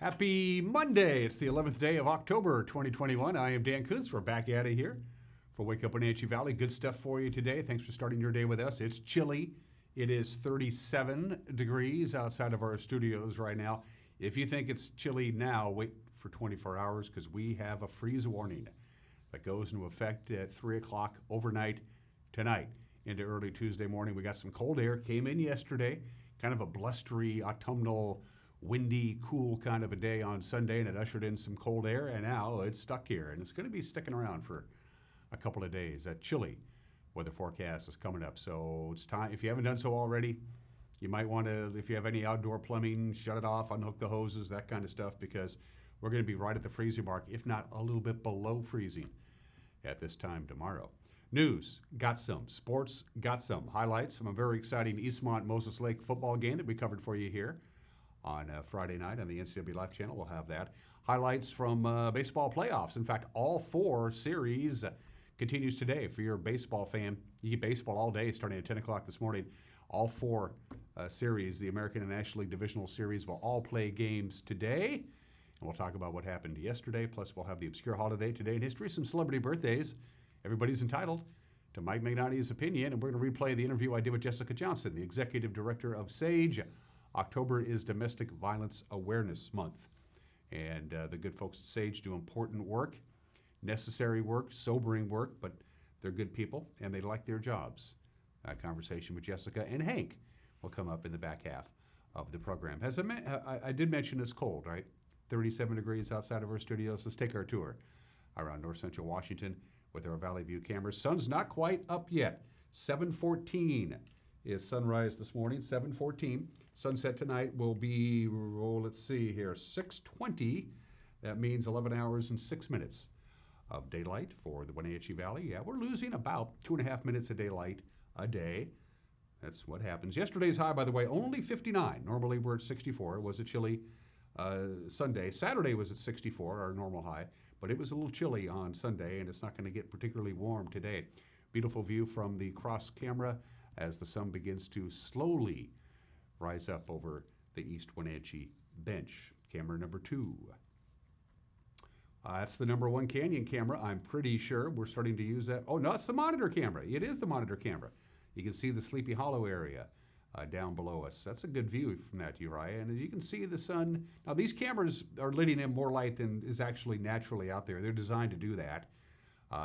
Happy Monday. It's the 11th day of October 2021. I am Dan Kuntz. We're back at it here for Wake Up Wenatchee Valley. Good stuff for you today. Thanks for starting your day with us. It's chilly. It is 37 degrees outside of our studios right now. If you think it's chilly now, wait for 24 hours because we have a freeze warning that goes into effect at 3 o'clock overnight tonight into early Tuesday morning. We got some cold air, came in yesterday, kind of a blustery, autumnal, windy, cool kind of a day on Sunday, and it ushered in some cold air, and now it's stuck here, and it's going to be sticking around for a couple of days. That chilly weather forecast is coming up, so it's time. If you haven't done so already, you might want to, if you have any outdoor plumbing, shut it off, unhook the hoses, that kind of stuff, because we're going to be right at the freezing mark, if not a little bit below freezing at this time tomorrow. News, got some. Sports, got some. Highlights from a very exciting Eastmont-Moses Lake football game that we covered for you here on Friday night on the NCW Live channel. We'll have that. Highlights from baseball playoffs. In fact, all four series continues today. For your baseball fan, you get baseball all day starting at 10 o'clock this morning. All four series, the American and National League Divisional Series, will all play games today. And we'll talk about what happened yesterday. Plus, we'll have the obscure holiday today in history, some celebrity birthdays. Everybody's entitled to Mike Magnani's opinion. And we're going to replay the interview I did with Jessica Johnson, the executive director of SAGE. October is Domestic Violence Awareness Month. And the good folks at SAGE do important work, necessary work, sobering work, but they're good people and they like their jobs. A conversation with Jessica and Hank will come up in the back half of the program. As I did mention, it's cold, right? 37 degrees outside of our studios. Let's take our tour around north central Washington with our Valley View cameras. Sun's not quite up yet. 7:14 is sunrise this morning, 7:14. Sunset tonight will be, let's see here, 6:20. That means 11 hours and 6 minutes of daylight for the Wenatchee Valley. Yeah, we're losing about 2.5 minutes of daylight a day. That's what happens. Yesterday's high, by the way, only 59. Normally we're at 64. It was a chilly Sunday. Saturday was at 64, our normal high, but it was a little chilly on Sunday, and it's not going to get particularly warm today. Beautiful view from the cross camera as the sun begins to slowly rise up over the East Wenatchee bench. Camera number 2. That's the number 1 Canyon camera. I'm pretty sure we're starting to use that. Oh, no, it's the monitor camera. It is the monitor camera. You can see the Sleepy Hollow area down below us. That's a good view from that, Uriah. And as you can see the sun, now these cameras are letting in more light than is actually naturally out there. They're designed to do that.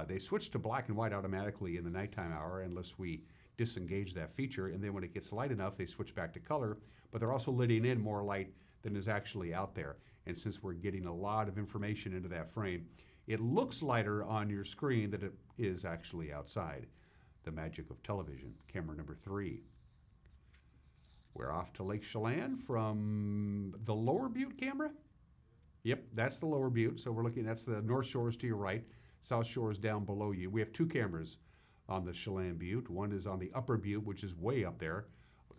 They switch to black and white automatically in the nighttime hour unless we disengage that feature, and then when it gets light enough, they switch back to color, but they're also letting in more light than is actually out there. And since we're getting a lot of information into that frame, it looks lighter on your screen than it is actually outside. The magic of television. Camera number 3. We're off to Lake Chelan from the Lower Butte camera. Yep, that's the Lower Butte. So we're looking, that's the North Shore is to your right, South Shore is down below you. We have 2 cameras on the Chelan Butte. One is on the Upper Butte, which is way up there,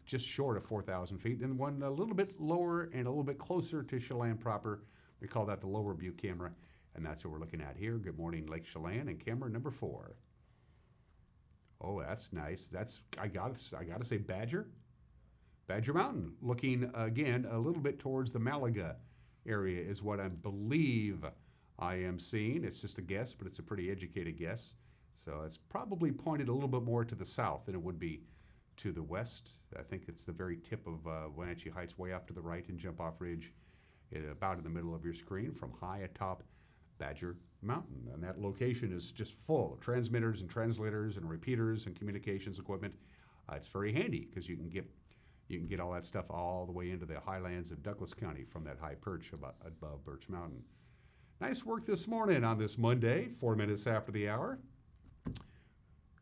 just short of 4,000 feet, and one a little bit lower and a little bit closer to Chelan proper. We call that the Lower Butte camera, and that's what we're looking at here. Good morning, Lake Chelan, and camera number 4. Oh, that's nice. That's, I gotta say, Badger Mountain, looking again a little bit towards the Malaga area is what I believe I am seeing. It's just a guess, but it's a pretty educated guess. So it's probably pointed a little bit more to the south than it would be to the west. I think it's the very tip of Wenatchee Heights, way off to the right in Jump Off Ridge, about in the middle of your screen from high atop Badger Mountain. And that location is just full of transmitters and translators and repeaters and communications equipment. It's very handy because you can get all that stuff all the way into the highlands of Douglas County from that high perch above Birch Mountain. Nice work this morning on this Monday, 4 minutes after the hour.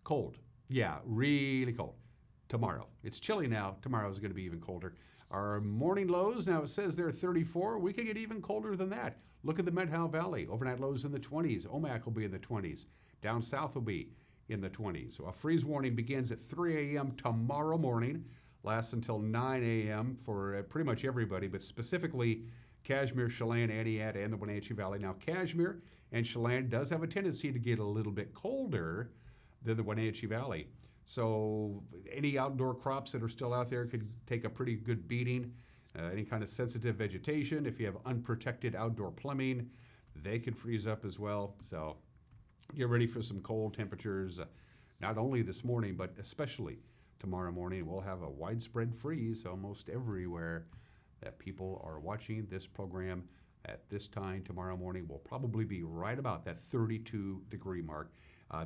Cold. Yeah, really cold. Tomorrow. It's chilly now. Tomorrow is going to be even colder. Our morning lows, now it says they're 34. We could get even colder than that. Look at the Methow Valley. Overnight lows in the 20s. Omak will be in the 20s. Down south will be in the 20s. So a freeze warning begins at 3 a.m. tomorrow morning. Lasts until 9 a.m. for pretty much everybody, but specifically Cashmere, Chelan, Aniat, and the Wenatchee Valley. Now, Cashmere and Chelan does have a tendency to get a little bit colder than the Wenatchee Valley. So any outdoor crops that are still out there could take a pretty good beating. Any kind of sensitive vegetation, if you have unprotected outdoor plumbing, they can freeze up as well. So get ready for some cold temperatures, not only this morning, but especially tomorrow morning. We'll have a widespread freeze almost everywhere that people are watching this program at this time tomorrow morning. Will probably be right about that 32-degree mark.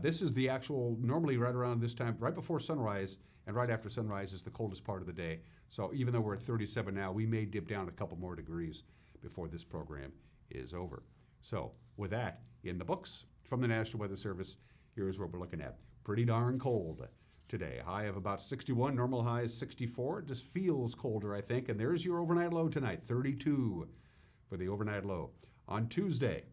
This is the actual, normally right around this time, right before sunrise and right after sunrise is the coldest part of the day. So even though we're at 37 now, we may dip down a couple more degrees before this program is over. So with that in the books from the National Weather Service, here's what we're looking at. Pretty darn cold today. High of about 61, normal high is 64. It just feels colder, I think. And there's your overnight low tonight, 32 for the overnight low. On Tuesday,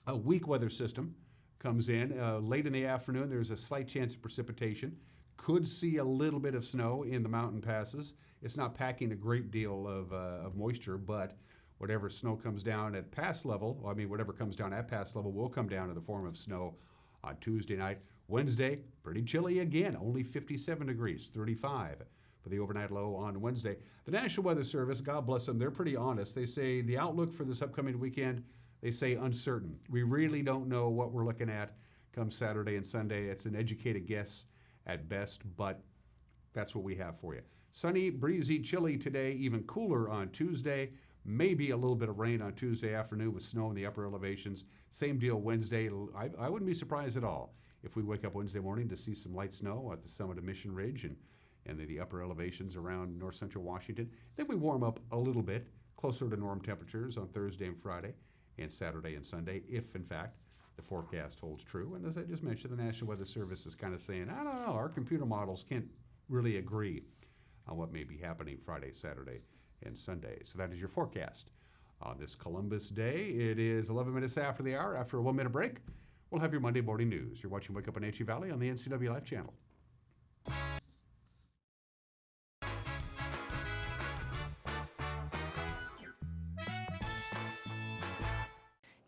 a weak weather system comes in. Late in the afternoon, there's a slight chance of precipitation. Could see a little bit of snow in the mountain passes. It's not packing a great deal of moisture, but whatever snow comes down at pass level, whatever comes down at pass level will come down in the form of snow on Tuesday night. Wednesday, pretty chilly again, only 57 degrees, 35 for the overnight low on Wednesday. The National Weather Service, God bless them, they're pretty honest. They say the outlook for this upcoming weekend, they say uncertain. We really don't know what we're looking at come Saturday and Sunday. It's an educated guess at best, but that's what we have for you. Sunny, breezy, chilly today, even cooler on Tuesday. Maybe a little bit of rain on Tuesday afternoon with snow in the upper elevations. Same deal Wednesday. I wouldn't be surprised at all if we wake up Wednesday morning to see some light snow at the summit of Mission Ridge and the upper elevations around north central Washington. Then we warm up a little bit, closer to norm temperatures on Thursday and Friday and Saturday and Sunday, if in fact the forecast holds true. And as I just mentioned, the National Weather Service is kind of saying, I don't know, our computer models can't really agree on what may be happening Friday, Saturday, and Sunday. So that is your forecast on this Columbus Day. It is 11 minutes after the hour. After a 1-minute break, we'll have your Monday morning news. You're watching Wake Up Wenatchee Valley on the NCW Life channel.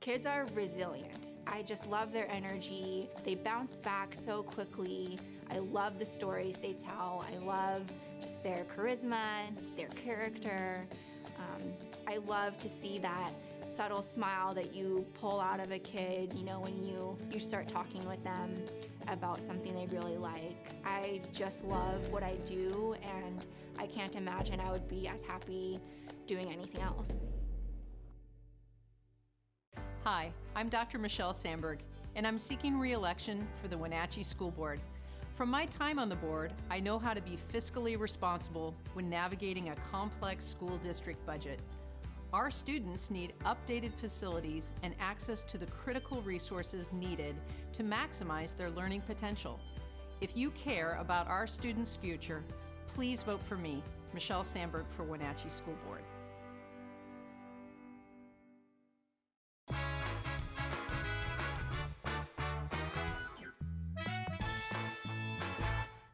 Kids are resilient. I just love their energy. They bounce back so quickly. I love the stories they tell. I love just their charisma, their character. I love to see that subtle smile that you pull out of a kid, when you start talking with them about something they really like. I just love what I do, and I can't imagine I would be as happy doing anything else. Hi, I'm Dr. Michelle Sandberg, and I'm seeking re-election for the Wenatchee School Board. From my time on the board, I know how to be fiscally responsible when navigating a complex school district budget. Our students need updated facilities and access to the critical resources needed to maximize their learning potential. If you care about our students' future, please vote for me, Michelle Sandberg, for Wenatchee School Board.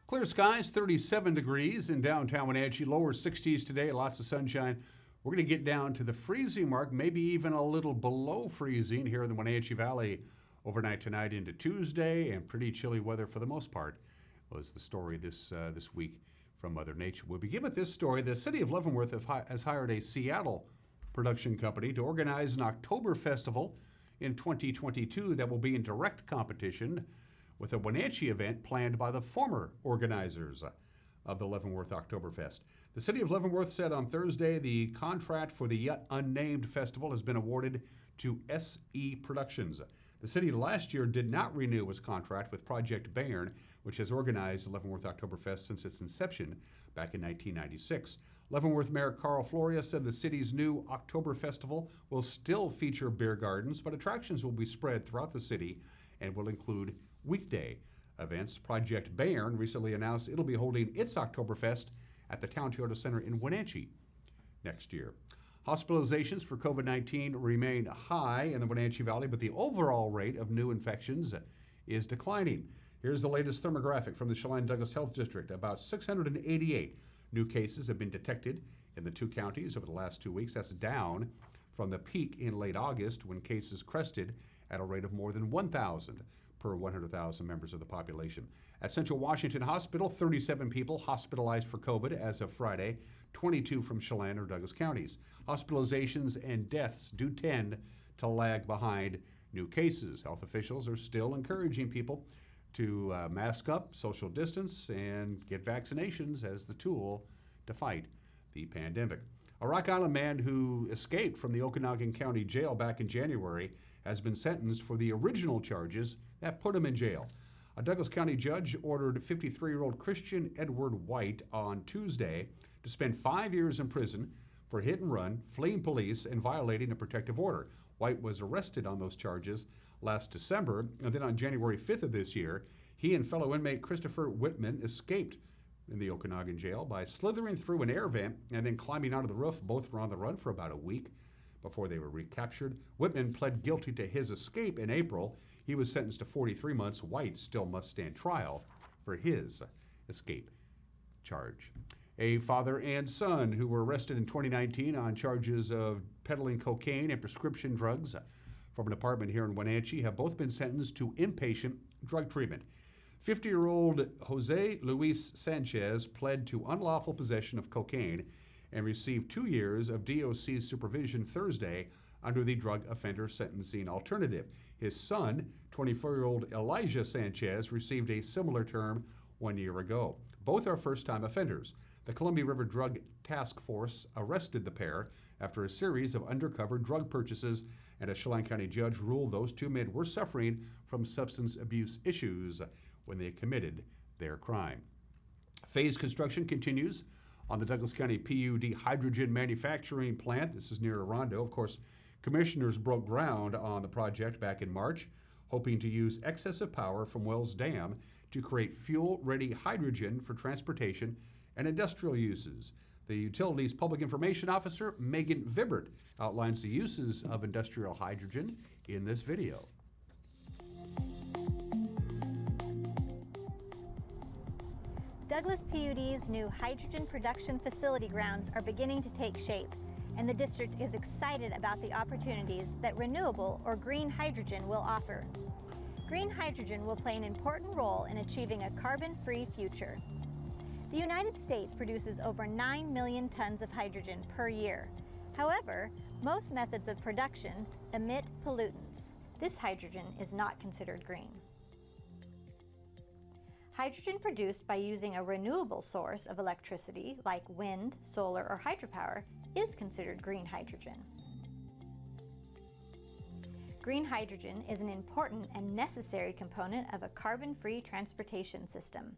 Clear skies, 37 degrees in downtown Wenatchee, lower 60s today, lots of sunshine. We're going to get down to the freezing mark, maybe even a little below freezing here in the Wenatchee Valley overnight tonight into Tuesday, and pretty chilly weather for the most part was the story this week from Mother Nature. We'll begin with this story. The city of Leavenworth has hired a Seattle production company to organize an October festival in 2022 that will be in direct competition with a Wenatchee event planned by the former organizers of the Leavenworth Oktoberfest. The city of Leavenworth said on Thursday the contract for the yet unnamed festival has been awarded to SE Productions. The city last year did not renew its contract with Project Bayern, which has organized the Leavenworth Oktoberfest since its inception back in 1996. Leavenworth Mayor Carl Floria said the city's new October Festival will still feature beer gardens, but attractions will be spread throughout the city and will include weekday events. Project Bayern recently announced it'll be holding its Oktoberfest at the Town Toyota Center in Wenatchee next year. Hospitalizations for COVID-19 remain high in the Wenatchee Valley, but the overall rate of new infections is declining. Here's the latest thermographic from the Chelan Douglas Health District. About 688 new cases have been detected in the two counties over the last 2 weeks. That's down from the peak in late August when cases crested at a rate of more than 1,000 per 100,000 members of the population. At Central Washington Hospital, 37 people hospitalized for COVID as of Friday. 22 from Chelan or Douglas counties. Hospitalizations and deaths do tend to lag behind new cases. Health officials are still encouraging people to mask up, social distance, and get vaccinations as the tool to fight the pandemic. A Rock Island man who escaped from the Okanagan County Jail back in January has been sentenced for the original charges that put him in jail. A Douglas County judge ordered 53-year-old Christian Edward White on Tuesday to spend 5 years in prison for hit and run, fleeing police, and violating a protective order. White was arrested on those charges last December, and then on January 5th of this year, he and fellow inmate Christopher Whitman escaped in the Okanagan jail by slithering through an air vent and then climbing onto the roof. Both were on the run for about a week before they were recaptured. Whitman pled guilty to his escape in April. He was sentenced to 43 months. White still must stand trial for his escape charge. A father and son who were arrested in 2019 on charges of peddling cocaine and prescription drugs from an apartment here in Wenatchee have both been sentenced to inpatient drug treatment. 50-year-old Jose Luis Sanchez pled to unlawful possession of cocaine and received 2 years of DOC supervision Thursday under the drug offender sentencing alternative. His son, 24-year-old Elijah Sanchez, received a similar term 1 year ago. Both are first-time offenders. The Columbia River Drug Task Force arrested the pair after a series of undercover drug purchases, and a Chelan County judge ruled those two men were suffering from substance abuse issues when they committed their crime. Phase construction continues on the Douglas County PUD hydrogen manufacturing plant. This is near Orondo. Of course, commissioners broke ground on the project back in March, hoping to use excessive power from Wells Dam to create fuel-ready hydrogen for transportation and industrial uses. The utility's public information officer, Megan Vibert, outlines the uses of industrial hydrogen in this video. Douglas PUD's new hydrogen production facility grounds are beginning to take shape, and the district is excited about the opportunities that renewable or green hydrogen will offer. Green hydrogen will play an important role in achieving a carbon-free future. The United States produces over 9 million tons of hydrogen per year. However, most methods of production emit pollutants. This hydrogen is not considered green. Hydrogen produced by using a renewable source of electricity, like wind, solar, or hydropower, is considered green hydrogen. Green hydrogen is an important and necessary component of a carbon-free transportation system.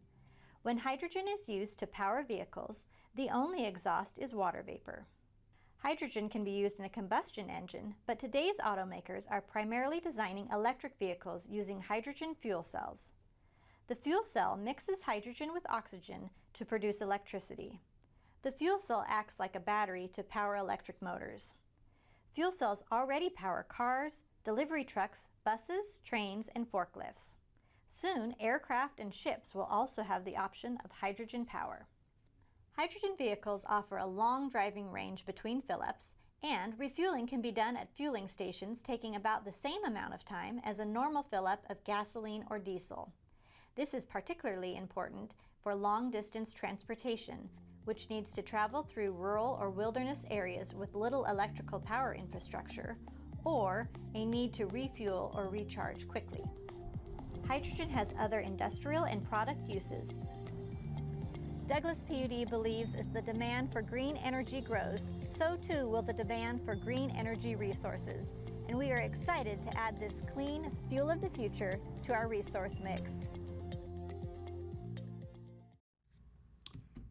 When hydrogen is used to power vehicles, the only exhaust is water vapor. Hydrogen can be used in a combustion engine, but today's automakers are primarily designing electric vehicles using hydrogen fuel cells. The fuel cell mixes hydrogen with oxygen to produce electricity. The fuel cell acts like a battery to power electric motors. Fuel cells already power cars, delivery trucks, buses, trains, and forklifts. Soon, aircraft and ships will also have the option of hydrogen power. Hydrogen vehicles offer a long driving range between fill-ups, and refueling can be done at fueling stations taking about the same amount of time as a normal fill-up of gasoline or diesel. This is particularly important for long-distance transportation, which needs to travel through rural or wilderness areas with little electrical power infrastructure, or a need to refuel or recharge quickly. Hydrogen has other industrial and product uses. Douglas PUD believes as the demand for green energy grows, so too will the demand for green energy resources, and we are excited to add this clean fuel of the future to our resource mix.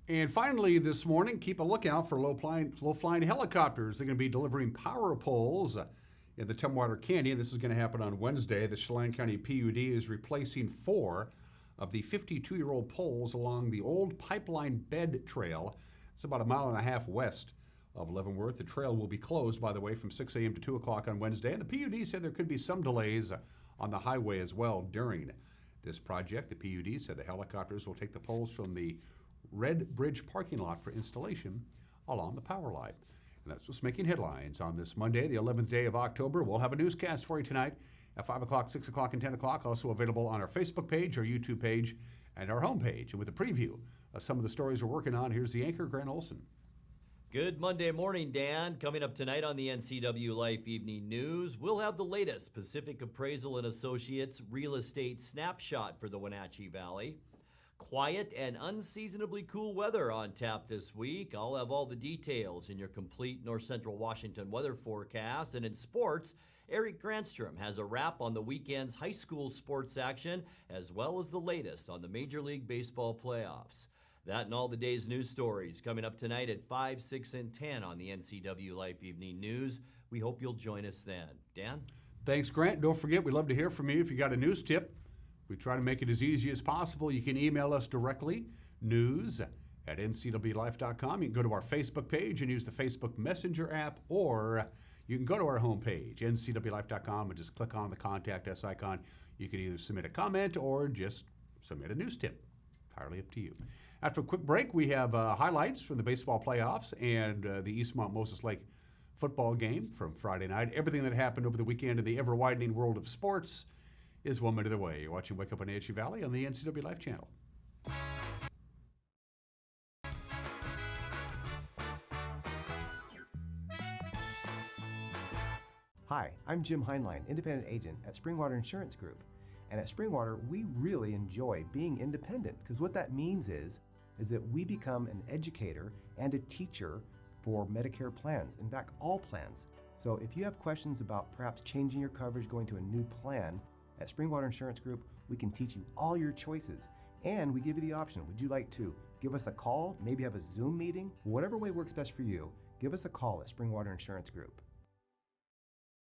And finally this morning, keep a lookout for low-flying helicopters. They're going to be delivering power poles in the Tumwater Canyon. This is going to happen on Wednesday. The Chelan County PUD is replacing 4 of the 52-year-old poles along the old pipeline bed trail. It's about 1.5 miles west of Leavenworth. The trail will be closed, by the way, from 6 a.m. to 2 o'clock on Wednesday. And the PUD said there could be some delays on the highway as well during this project. The PUD said the helicopters will take the poles from the Red Bridge parking lot for installation along the power line. And that's what's making headlines on this Monday, the 11th day of October. We'll have a newscast for you tonight at 5 o'clock, 6 o'clock, and 10 o'clock. Also available on our Facebook page, our YouTube page, and our homepage. And with a preview of some of the stories we're working on, here's the anchor, Grant Olson. Good Monday morning, Dan. Coming up tonight on the NCW Life Evening News, we'll have the latest Pacific Appraisal and Associates real estate snapshot for the Wenatchee Valley. Quiet and unseasonably cool weather on tap this week. I'll have all the details in your complete North Central Washington weather forecast. And in sports, Eric Granstrom has a wrap on the weekend's high school sports action, as well as the latest on the Major League Baseball playoffs. That and all the day's news stories coming up tonight at 5, 6, and 10 on the NCW Life Evening News. We hope you'll join us then. Dan? Thanks, Grant. Don't forget, we'd love to hear from you if you got a news tip. We try to make it as easy as possible. You can email us directly, news@ncwlife.com. You can go to our Facebook page and use the Facebook Messenger app, or you can go to our homepage, ncwlife.com, and just click on the Contact Us icon. You can either submit a comment or just submit a news tip. Entirely up to you. After a quick break, we have highlights from the baseball playoffs and the Eastmont Moses Lake football game from Friday night. Everything that happened over the weekend in the ever-widening world of sports is 1 minute away. You're watching Wake Up Wenatchee Valley on the NCW Life channel. Hi, I'm Jim Heinlein, independent agent at Springwater Insurance Group. And at Springwater, we really enjoy being independent, because what that means is that we become an educator and a teacher for Medicare plans, in fact, all plans. So if you have questions about perhaps changing your coverage, going to a new plan, at Springwater Insurance Group, we can teach you all your choices. And we give you the option, would you like to give us a call, maybe have a Zoom meeting? Whatever way works best for you, give us a call at Springwater Insurance Group.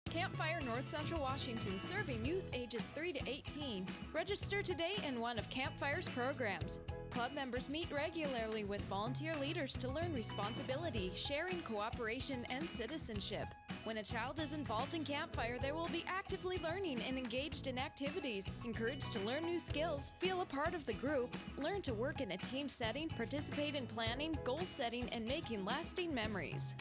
Campfire North Central Washington, serving youth ages 3 to 18. Register today in one of Campfire's programs. Club members meet regularly with volunteer leaders to learn responsibility, sharing, cooperation, and citizenship. When a child is involved in Campfire, they will be actively learning and engaged in activities, encouraged to learn new skills, feel a part of the group, learn to work in a team setting, participate in planning, goal setting, and making lasting memories.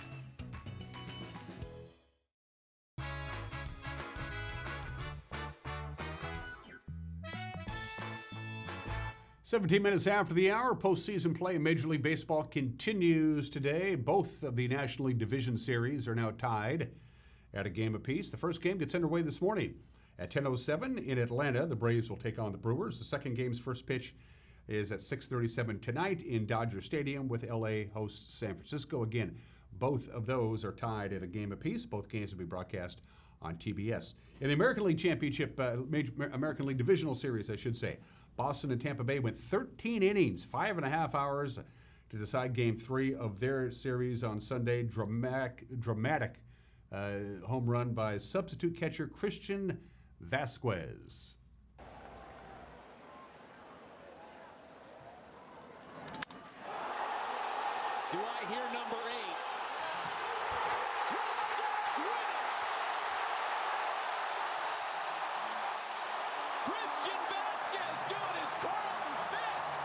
17 minutes after the hour, postseason play in Major League Baseball continues today. Both of the National League Division Series are now tied at a game apiece. The first game gets underway this morning at 10:07 in Atlanta. The Braves will take on the Brewers. The second game's first pitch is at 6:37 tonight in Dodger Stadium with LA hosts San Francisco. Again, both of those are tied at a game apiece. Both games will be broadcast on TBS. In the American League Championship, American League Divisional Series, I should say, Boston and Tampa Bay went 13 innings, 5.5 hours to decide Game 3 of their series on Sunday. Dramatic home run by substitute catcher Christian Vasquez. Do I hear number 8? Red Sox win it! Christian Vasquez doing his Carlton Fisk!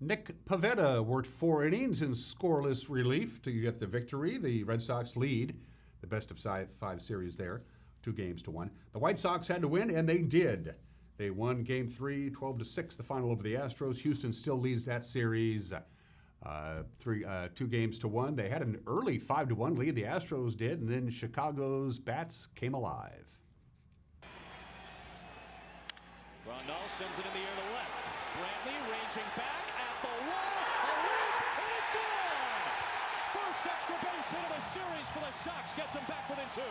Nick Pivetta worked 4 innings in scoreless relief to get the victory. The Red Sox lead the best of 5 series there, 2-1. The White Sox had to win, and they did. They won Game 3, 12-6, the final over the Astros. Houston still leads that series 2-1. They had an early 5-1 lead, the Astros did, and then Chicago's bats came alive. Rondell sends it in the air to left. Brantley ranging back at the wall. A leap, and it's gone! First extra base hit of the series for the Sox. Gets them back within 2.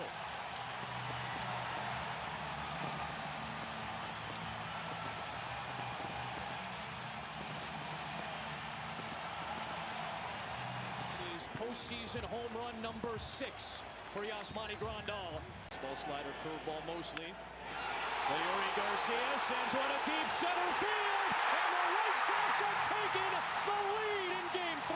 His postseason home run number 6 for Yasmani Grandal. Small slider, curveball mostly. Yuri Garcia sends one to deep center field, and the White Sox have taken the lead in Game 3.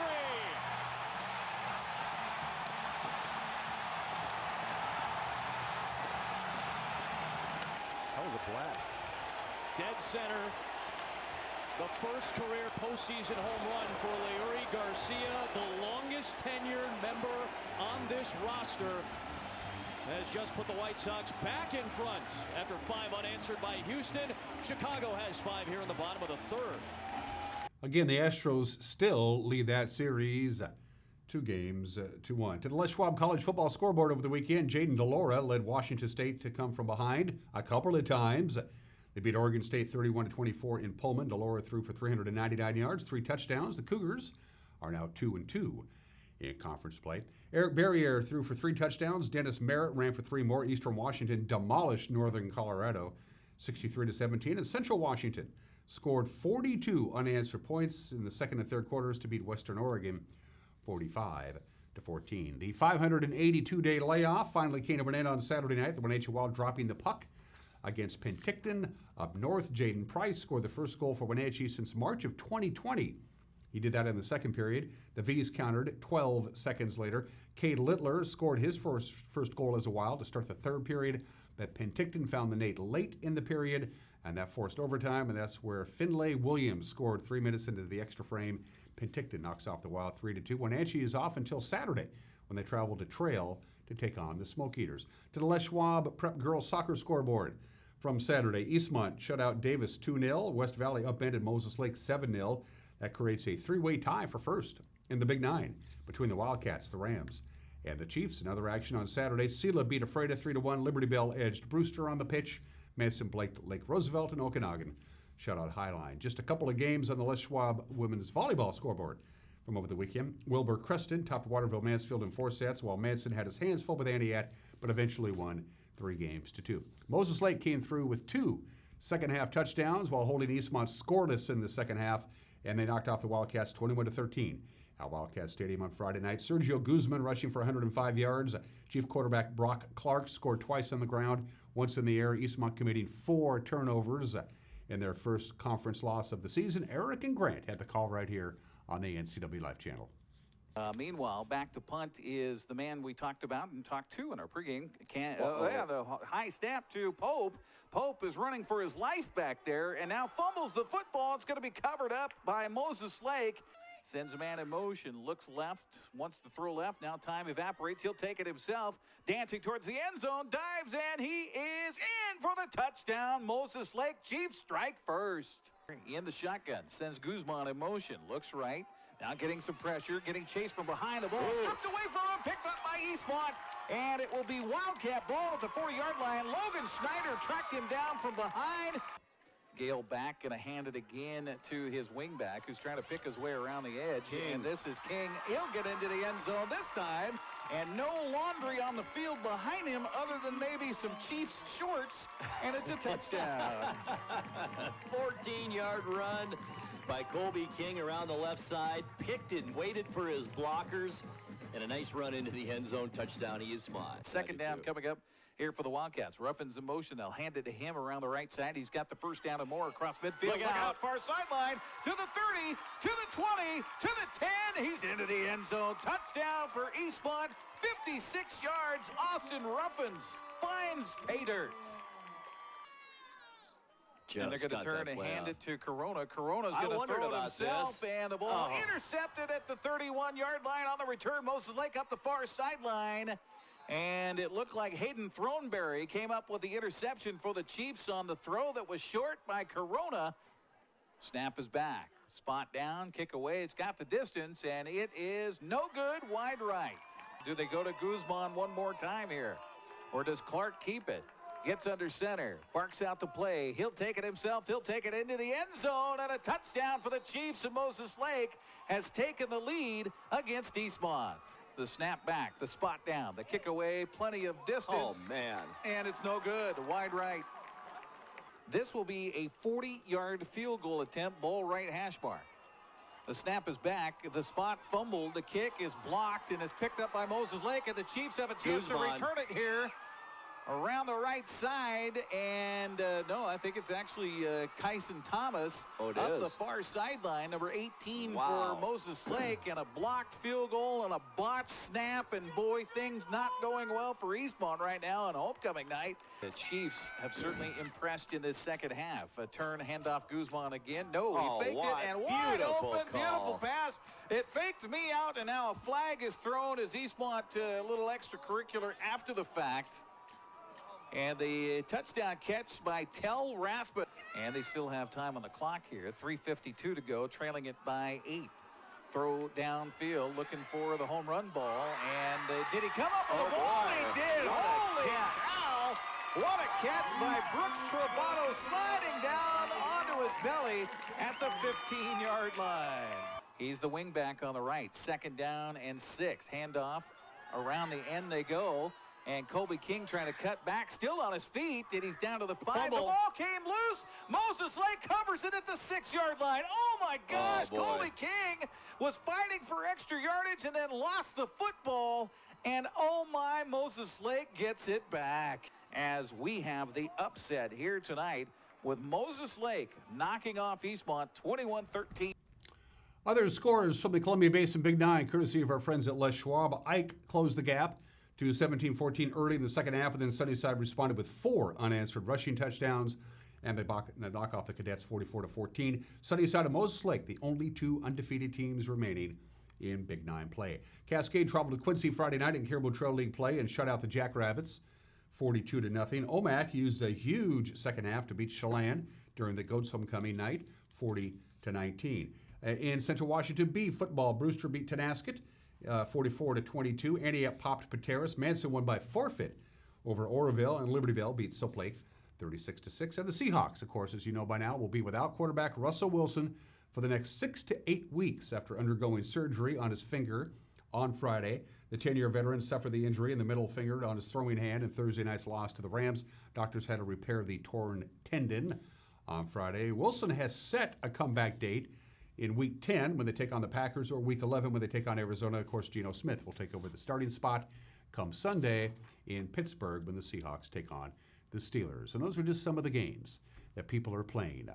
was a blast. Dead center. The first career postseason home run for Leury Garcia, the longest tenured member on this roster, has just put the White Sox back in front after 5 unanswered by Houston. Chicago has 5 here in the bottom of the 3rd. Again, the Astros still lead that series 2-1. To the Les Schwab College football scoreboard over the weekend, Jaden DeLora led Washington State to come from behind a couple of times. They beat Oregon State 31-24 in Pullman. DeLora threw for 399 yards, 3 touchdowns. The Cougars are now 2-2 in conference play. Eric Barriere threw for 3 touchdowns. Dennis Merritt ran for 3 more. Eastern Washington demolished Northern Colorado 63-17. And Central Washington scored 42 unanswered points in the second and third quarters to beat Western Oregon 45-14. The 582-day layoff finally came to an end on Saturday night. The Wenatchee Wild dropping the puck against Penticton up north. Jaden Price scored the first goal for Wenatchee since March of 2020. He did that in the second period. The V's countered 12 seconds later. Cade Littler scored his first goal as a Wild to start the third period, but Penticton found the net late in the period, and that forced overtime, and that's where Finlay Williams scored 3 minutes into the extra frame. Penticton knocks off the Wild 3-2. Wenatchee is off until Saturday when they travel to Trail to take on the Smoke Eaters. To the Les Schwab Prep Girls Soccer scoreboard from Saturday, Eastmont shut out Davis 2-0. West Valley upended Moses Lake 7-0. That creates a 3-way tie for first in the Big Nine between the Wildcats, the Rams, and the Chiefs. Another action on Saturday. Sela beat Ephrata 3-1. Liberty Bell edged Brewster on the pitch. Madison Blake, Lake Roosevelt, and Okanagan shut out Highline. Just a couple of games on the Les Schwab women's volleyball scoreboard from over the weekend. Wilbur Creston topped Waterville Mansfield in 4 sets, while Manson had his hands full with Antioch, but eventually won 3-2. Moses Lake came through with 2 second-half touchdowns while holding Eastmont scoreless in the second half, and they knocked off the Wildcats 21-13 at Wildcat Stadium on Friday night. Sergio Guzman rushing for 105 yards. Chief quarterback Brock Clark scored twice on the ground, once in the air. Eastmont committing 4 turnovers in their first conference loss of the season. Eric and Grant had the call right here on the NCW Life channel. Meanwhile, back to punt is the man we talked about and talked to in our pregame. The high snap to Pope. Pope is running for his life back there and now fumbles the football. It's going to be covered up by Moses Lake. Sends a man in motion, looks left, wants to throw left. Now time evaporates. He'll take it himself. Dancing towards the end zone, dives, and he is in for the touchdown. Moses Lake, Chiefs strike first. In the shotgun, sends Guzman in motion, looks right. Now getting some pressure, getting chased from behind. The ball stripped away from him, picked up by Eastmont, and it will be Wildcat ball at the 40-yard line. Logan Schneider tracked him down from behind. Gale back, going to hand it again to his wingback, who's trying to pick his way around the edge. King. And this is King. He'll get into the end zone this time, and no laundry on the field behind him other than maybe some Chiefs shorts, and it's a touchdown. 14-yard run by Colby King around the left side. Picked and waited for his blockers, and a nice run into the end zone. Touchdown, Eastmont. Second down coming up here for the Wildcats. Ruffins in motion. They'll hand it to him around the right side. He's got the first down and more across midfield. Look out. Far sideline to the 30, to the 20, to the 10. He's into the end zone. Touchdown for Eastmont. 56 yards. Austin Ruffins finds pay dirt. And they're going to turn and hand it to Corona. Corona's going to throw it himself, and the ball intercepted at the 31-yard line on the return. Moses Lake up the far sideline. And it looked like Hayden Throneberry came up with the interception for the Chiefs on the throw that was short by Corona. Snap is back. Spot down, kick away. It's got the distance, and it is no good. Wide right. Do they go to Guzman one more time here? Or does Clark keep it? Gets under center. Barks out the play. He'll take it himself. He'll take it into the end zone, and a touchdown for the Chiefs. And Moses Lake has taken the lead against Eastmont. The snap back, the spot down, the kick away, plenty of distance. Oh, man. And it's no good. Wide right. This will be a 40-yard field goal attempt, ball right hash mark. The snap is back. The spot fumbled. The kick is blocked, and it's picked up by Moses Lake, and the Chiefs have a chance to return it here. around the right side, and no, I think it's actually Kyson Thomas it up is. the far sideline, number 18 Wow. for Moses Lake, and a blocked field goal and a botched snap, and boy, things not going well for Eastmont right now on homecoming night. The Chiefs have certainly impressed in this second half. A turn, handoff, Guzman again. No, he faked what? it, and wide Beautiful open, call. beautiful pass. It faked me out, and now a flag is thrown as Eastmont a little extracurricular after the fact. And the touchdown catch by Tell Rathbun. And they still have time on the clock here. 3:52 to go, trailing it by 8. Throw downfield, looking for the home run ball. And did he come up with the ball? He did. Holy cow! What a catch by Brooks Travato, sliding down onto his belly at the 15-yard line. He's the wingback on the right. 2nd down and 6. Handoff. Around the end they go. And Colby King trying to cut back, still on his feet, and he's down to the 5. Fumble. The ball came loose. Moses Lake covers it at the 6-yard line. Oh, my gosh. boy. Colby King was fighting for extra yardage and then lost the football. And, oh, my, Moses Lake gets it back. As we have the upset here tonight with Moses Lake knocking off Eastmont 21-13. Other scores from the Columbia Basin Big Nine, courtesy of our friends at Les Schwab. Ike closed the gap to 17-14 early in the second half, and then Sunnyside responded with 4 unanswered rushing touchdowns, and they knock off the Cadets 44-14. Sunnyside and Moses Lake, the only 2 undefeated teams remaining in Big Nine play. Cascade traveled to Quincy Friday night in Caribou Trail League play and shut out the Jackrabbits 42-0. Omak used a huge second half to beat Chelan during the Goats homecoming night 40-19. In Central Washington B football, Brewster beat Tenasket 44-22. Antioch popped Pateras. Manson won by forfeit over Oroville, and Libertyville beat Soap Lake 36-6. And the Seahawks, of course, as you know by now, will be without quarterback Russell Wilson for the next 6 to 8 weeks after undergoing surgery on his finger on Friday. The 10-year veteran suffered the injury in the middle finger on his throwing hand in Thursday night's loss to the Rams. Doctors had to repair the torn tendon on Friday. Wilson has set a comeback date in Week 10 when they take on the Packers, or Week 11 when they take on Arizona. Of course, Geno Smith will take over the starting spot come Sunday in Pittsburgh when the Seahawks take on the Steelers. And those are just some of the games that people are playing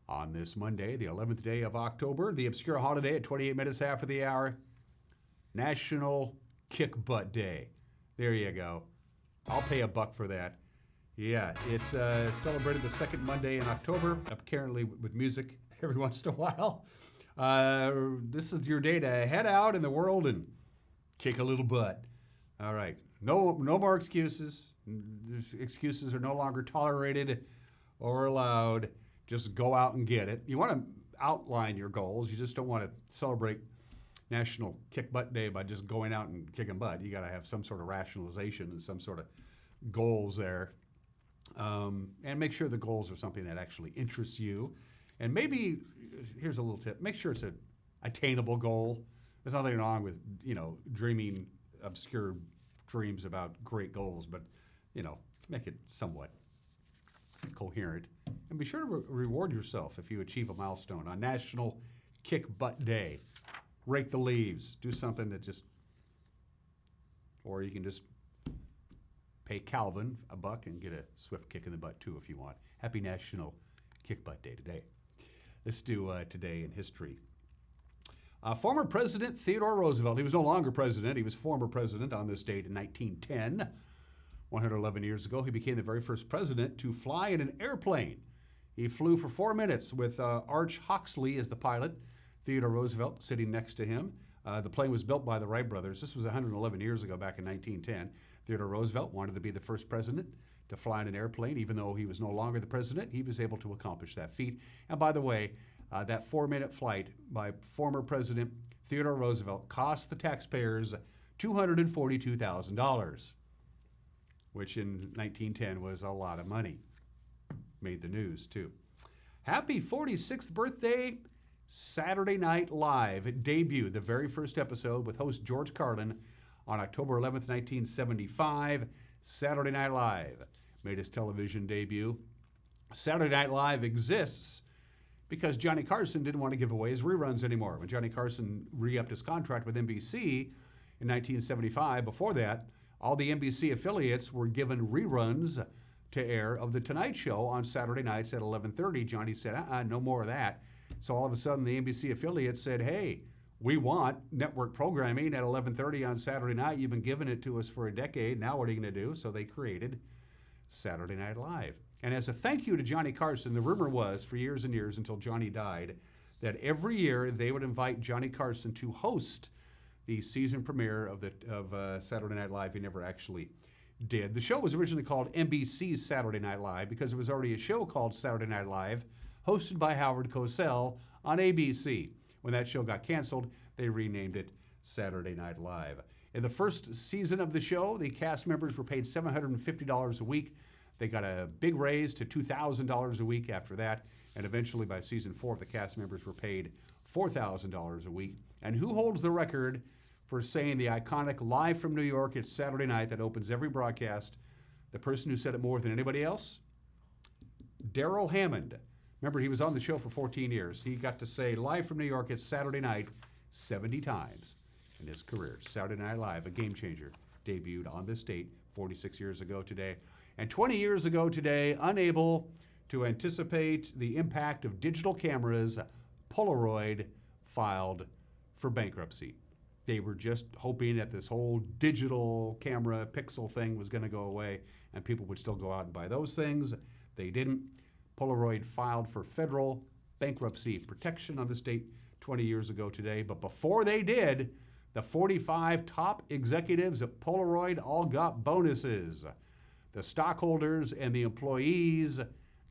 on this Monday, the 11th day of October, the obscure holiday at 28 minutes after the hour, National Kick Butt Day. There you go. I'll pay $1 for that. Yeah, it's celebrated the second Monday in October, apparently with music every once in a while. This is your day to head out in the world and kick a little butt. All right. No more excuses. Excuses are no longer tolerated or allowed. Just go out and get it. You want to outline your goals. You just don't want to celebrate National Kick Butt Day by just going out and kicking butt. You got to have some sort of rationalization and some sort of goals there. And make sure the goals are something that actually interests you. And maybe, here's a little tip, make sure it's an attainable goal. There's nothing wrong with, dreaming obscure dreams about great goals, but, make it somewhat coherent. And be sure to reward yourself if you achieve a milestone on National Kick Butt Day. Rake the leaves, do something that or you can just pay Calvin $1 and get a swift kick in the butt too if you want. Happy National Kick Butt Day today. Let's do Today in History. Former President Theodore Roosevelt, he was no longer president, he was former president on this date in 1910. 111 years ago, he became the very first president to fly in an airplane. He flew for 4 minutes with Arch Hoxley as the pilot, Theodore Roosevelt sitting next to him. The plane was built by the Wright brothers. This was 111 years ago, back in 1910. Theodore Roosevelt wanted to be the first president to fly in an airplane. Even though he was no longer the president, he was able to accomplish that feat. And by the way, that 4-minute flight by former President Theodore Roosevelt cost the taxpayers $242,000, which in 1910 was a lot of money. Made the news, too. Happy 46th birthday, Saturday Night Live. It debuted, the very first episode, with host George Carlin on October 11th, 1975. Saturday Night Live made his television debut. Saturday Night Live exists because Johnny Carson didn't want to give away his reruns anymore. When Johnny Carson re-upped his contract with NBC in 1975, before that, all the NBC affiliates were given reruns to air of The Tonight Show on Saturday nights at 11:30. Johnny said, no more of that. So all of a sudden, the NBC affiliates said, hey, we want network programming at 11:30 on Saturday night. You've been giving it to us for a decade. Now what are you going to do? So they created Saturday Night Live. And as a thank you to Johnny Carson, the rumor was for years and years until Johnny died that every year they would invite Johnny Carson to host the season premiere of Saturday Night Live. He never actually did. The show was originally called NBC's Saturday Night Live because it was already a show called Saturday Night Live hosted by Howard Cosell on ABC. When that show got canceled, they renamed it Saturday Night Live. In the first season of the show, the cast members were paid $750 a week. They got a big raise to $2,000 a week after that, and eventually by season 4, the cast members were paid $4,000 a week. And who holds the record for saying the iconic Live from New York, it's Saturday night that opens every broadcast? The person who said it more than anybody else? Darrell Hammond. Remember, he was on the show for 14 years. He got to say Live from New York, it's Saturday night 70 times in his career. Saturday Night Live, a game changer, debuted on this date 46 years ago today. And 20 years ago today, unable to anticipate the impact of digital cameras, Polaroid filed for bankruptcy. They were just hoping that this whole digital camera pixel thing was going to go away and people would still go out and buy those things. They didn't. Polaroid filed for federal bankruptcy protection on this date 20 years ago today. But before they did, the 45 top executives at Polaroid all got bonuses. The stockholders and the employees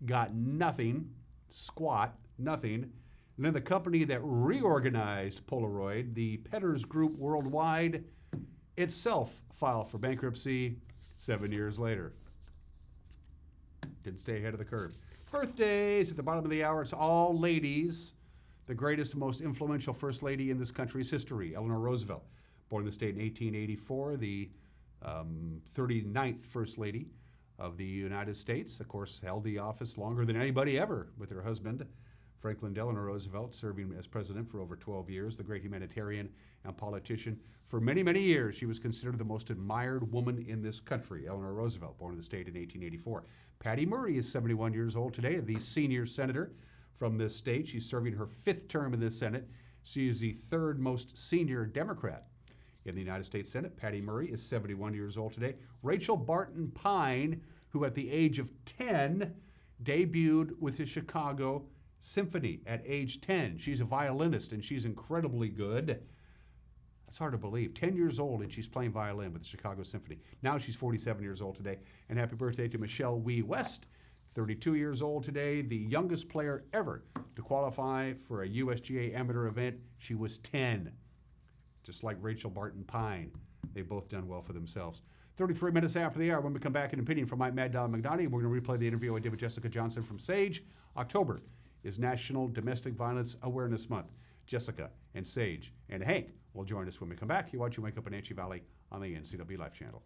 got nothing, squat, nothing. And then the company that reorganized Polaroid, the Petters Group Worldwide, itself filed for bankruptcy 7 years later. Didn't stay ahead of the curve. Birthdays at the bottom of the hour, it's all ladies. The greatest and most influential first lady in this country's history, Eleanor Roosevelt. Born in the state in 1884, the 39th First Lady of the United States. Of course, held the office longer than anybody ever with her husband, Franklin Delano Roosevelt, serving as president for over 12 years, the great humanitarian and politician. For many, many years, she was considered the most admired woman in this country, Eleanor Roosevelt, born in the state in 1884. Patty Murray is 71 years old today, the senior senator from this state. She's serving her 5th term in the Senate. She is the 3rd most senior Democrat in the United States Senate. Patty Murray is 71 years old today. Rachel Barton Pine, who at the age of 10 debuted with the Chicago Symphony at age 10. She's a violinist and she's incredibly good. That's hard to believe. 10 years old and she's playing violin with the Chicago Symphony. Now she's 47 years old today. And happy birthday to Michelle Wee West, 32 years old today, the youngest player ever to qualify for a USGA amateur event. She was 10, just like Rachel Barton Pine. They've both done well for themselves. 33 minutes after the hour, when we come back, an opinion from Mike Mad Dog McDonough. We're going to replay the interview I did with Jessica Johnson from SAGE. October is National Domestic Violence Awareness Month. Jessica and Sage and Hank will join us when we come back. You're watching Wake Up in Wenatchee Valley on the NCW Life Channel.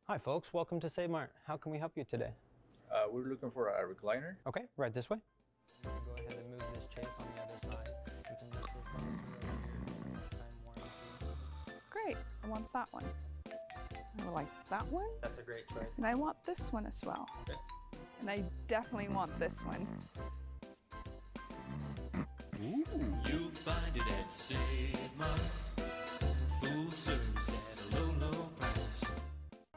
Hi folks, welcome to Save Mart. How can we help you today? We're looking for a recliner. Okay, right this way. Go ahead and move this chase on the other side. You can lift this up here. Lifetime warranty. Great, I want that one. I like that one. That's a great choice. And I want this one as well. Okay. And I definitely want this one. Ooh. You'll find it at Save Mart. Full service at a low, low price.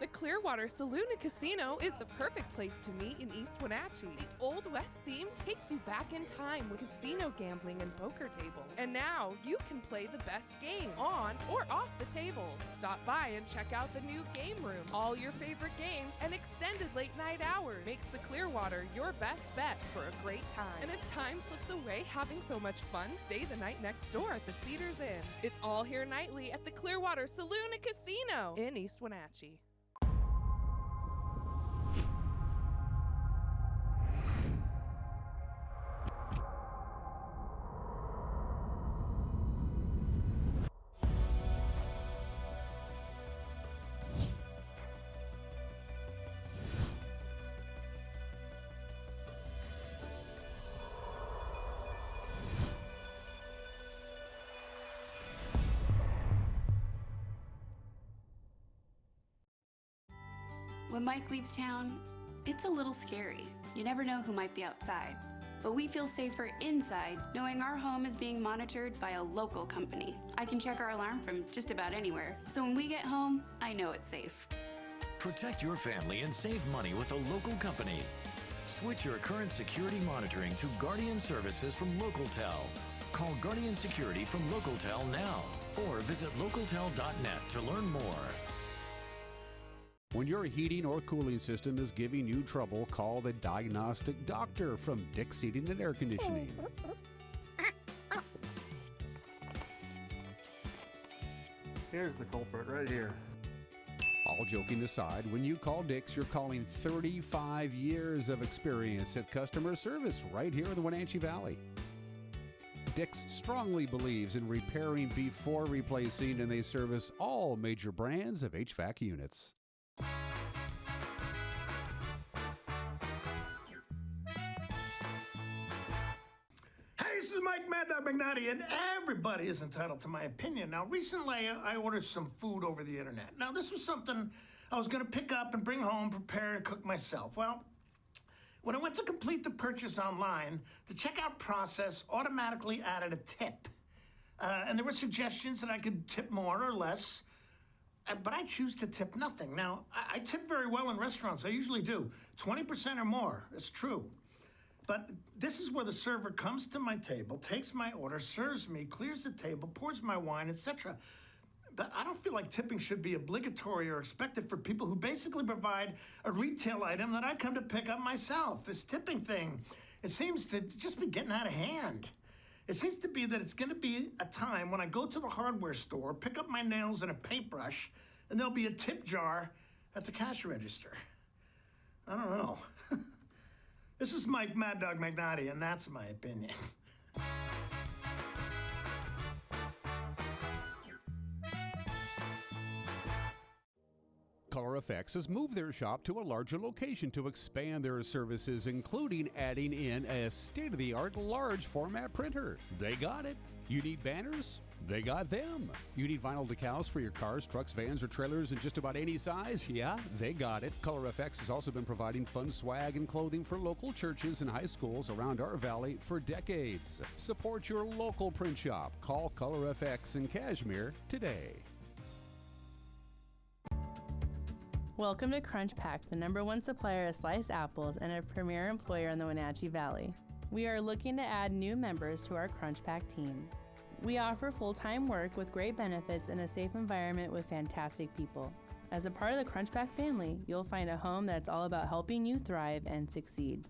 The Clearwater Saloon and Casino is the perfect place to meet in East Wenatchee. The Old West theme takes you back in time with casino gambling and poker tables. And now you can play the best games on or off the tables. Stop by and check out the new game room. All your favorite games and extended late night hours makes the Clearwater your best bet for a great time. And if time slips away having so much fun, stay the night next door at the Cedars Inn. It's all here nightly at the Clearwater Saloon and Casino in East Wenatchee. When Mike leaves town, it's a little scary. You never know who might be outside. But we feel safer inside knowing our home is being monitored by a local company. I can check our alarm from just about anywhere. So when we get home, I know it's safe. Protect your family and save money with a local company. Switch your current security monitoring to Guardian Services from LocalTel. Call Guardian Security from LocalTel now or visit localtel.net to learn more. When your heating or cooling system is giving you trouble, call the diagnostic doctor from Dick's Heating and Air Conditioning. Here's the culprit right here. All joking aside, when you call Dick's, you're calling 35 years of experience at customer service right here in the Wenatchee Valley. Dick's strongly believes in repairing before replacing, and they service all major brands of HVAC units. Hey, this is Mike Mad Dog McNaughty, and everybody is entitled to my opinion. Now, recently I ordered some food over the internet. Now, this was something I was going to pick up and bring home, prepare, and cook myself. Well, when I went to complete the purchase online, the checkout process automatically added a tip. And there were suggestions that I could tip more or less, but I choose to tip nothing. Now, I tip very well in restaurants. I usually do. 20% or more. It's true. But this is where the server comes to my table, takes my order, serves me, clears the table, pours my wine, etc. But I don't feel like tipping should be obligatory or expected for people who basically provide a retail item that I come to pick up myself. This tipping thing, it seems to just be getting out of hand. It seems to be that it's going to be a time when I go to the hardware store, pick up my nails and a paintbrush, and there'll be a tip jar at the cash register. I don't know. This is Mike Mad Dog McNaughty, and that's my opinion. Color Effects has moved their shop to a larger location to expand their services, including adding in a state-of-the-art large format printer. They got it. You need banners? They got them. You need vinyl decals for your cars, trucks, vans, or trailers in just about any size? Yeah, they got it. Color Effects has also been providing fun swag and clothing for local churches and high schools around our valley for decades. Support your local print shop. Call Color FX in Cashmere today. Welcome to Crunch Pack, the #1 supplier of sliced apples and a premier employer in the Wenatchee Valley. We are looking to add new members to our Crunch Pack team. We offer full-time work with great benefits in a safe environment with fantastic people. As a part of the Crunch Pack family, you'll find a home that's all about helping you thrive and succeed.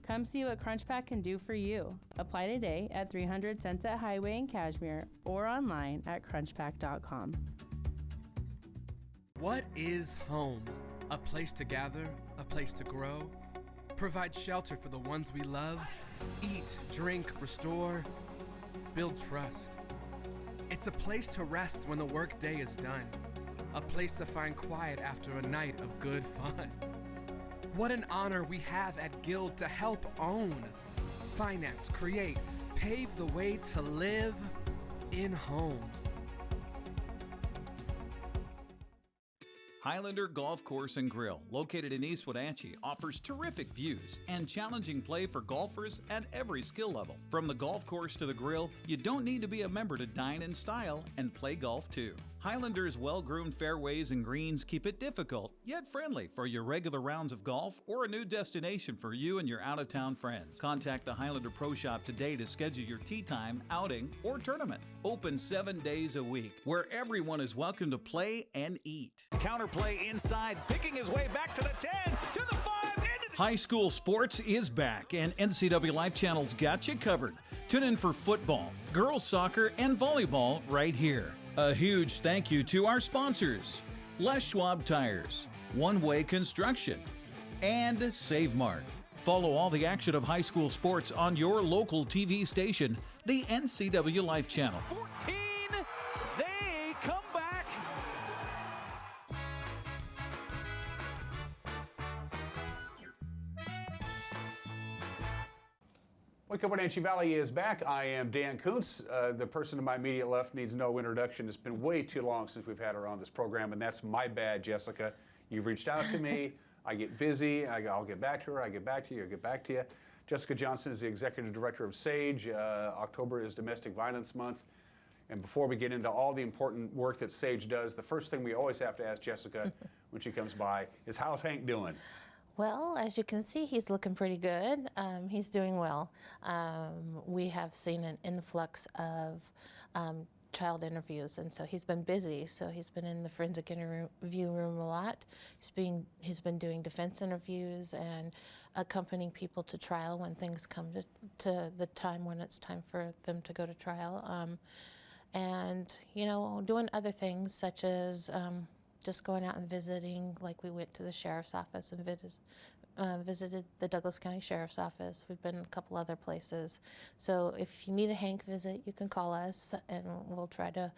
Come see what Crunch Pack can do for you. Apply today at 300 Sunset Highway in Cashmere or online at crunchpack.com. What is home? A place to gather, a place to grow, provide shelter for the ones we love, eat, drink, restore, build trust. It's a place to rest when the workday is done, a place to find quiet after a night of good fun. What an honor we have at Guild to help own, finance, create, pave the way to live in home. Highlander Golf Course and Grill, located in East Wenatchee, offers terrific views and challenging play for golfers at every skill level. From the golf course to the grill, you don't need to be a member to dine in style and play golf too. Highlander's well-groomed fairways and greens keep it difficult, yet friendly for your regular rounds of golf or a new destination for you and your out-of-town friends. Contact the Highlander Pro Shop today to schedule your tee time, outing, or tournament. Open 7 days a week, where everyone is welcome to play and eat. Counterplay inside, picking his way back to the 10, to the 5, High school sports is back, and NCW Life Channel's got you covered. Tune in for football, girls soccer, and volleyball right here. A huge thank you to our sponsors, Les Schwab Tires, One Way Construction, and Save Mart. Follow all the action of high school sports on your local TV station, the NCW Life Channel. 14, they come back. Wake Up Wenatchee Valley is back. I am Dan Kuntz. The person to my immediate left needs no introduction. It's been way too long since we've had her on this program, and that's my bad, Jessica. You've reached out to me. I get busy. I'll get back to her. I get back to you. I get back to you. Jessica Johnson is the executive director of SAGE. October is Domestic Violence Month. And before we get into all the important work that SAGE does, the first thing we always have to ask Jessica when she comes by is, how's Hank doing? Well, as you can see, he's looking pretty good. He's doing well. We have seen an influx of child interviews, and so he's been busy. So he's been in the forensic interview room a lot. He's been doing defense interviews and accompanying people to trial when things come to the time when it's time for them to go to trial. And, you know, doing other things such as just going out and visiting, like we went to the sheriff's office and visited the Douglas County Sheriff's Office. We've been a couple other places. So if you need a Hank visit, you can call us and we'll try to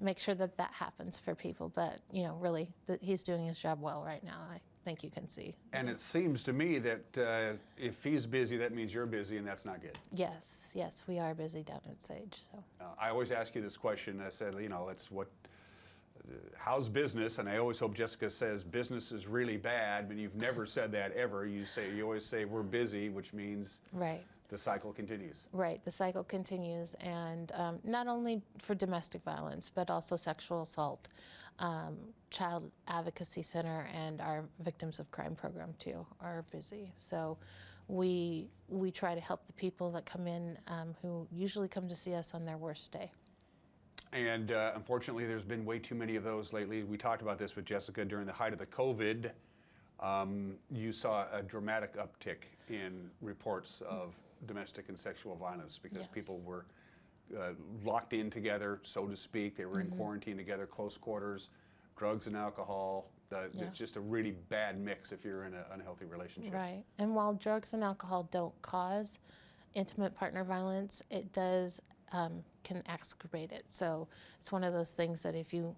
make sure that that happens for people. But, you know, really, he's doing his job well right now, I think you can see. And it seems to me that if he's busy, that means you're busy, and that's not good. Yes, yes, we are busy down at SAGE. So I always ask you this question. I said, you know, it's how's business? And I always hope Jessica says business is really bad, but you've never said that ever. You always say we're busy, which means right. The cycle continues. Right, the cycle continues, and not only for domestic violence, but also sexual assault. Child Advocacy Center and our Victims of Crime program too are busy. So we try to help the people that come in who usually come to see us on their worst day. And unfortunately, there's been way too many of those lately. We talked about this with Jessica during the height of the COVID. You saw a dramatic uptick in reports of domestic and sexual violence because people were locked in together, so to speak. They were in quarantine together, close quarters, drugs and alcohol. It's just a really bad mix if you're in an unhealthy relationship. Right. And while drugs and alcohol don't cause intimate partner violence, it does can exacerbate it. So it's one of those things that if you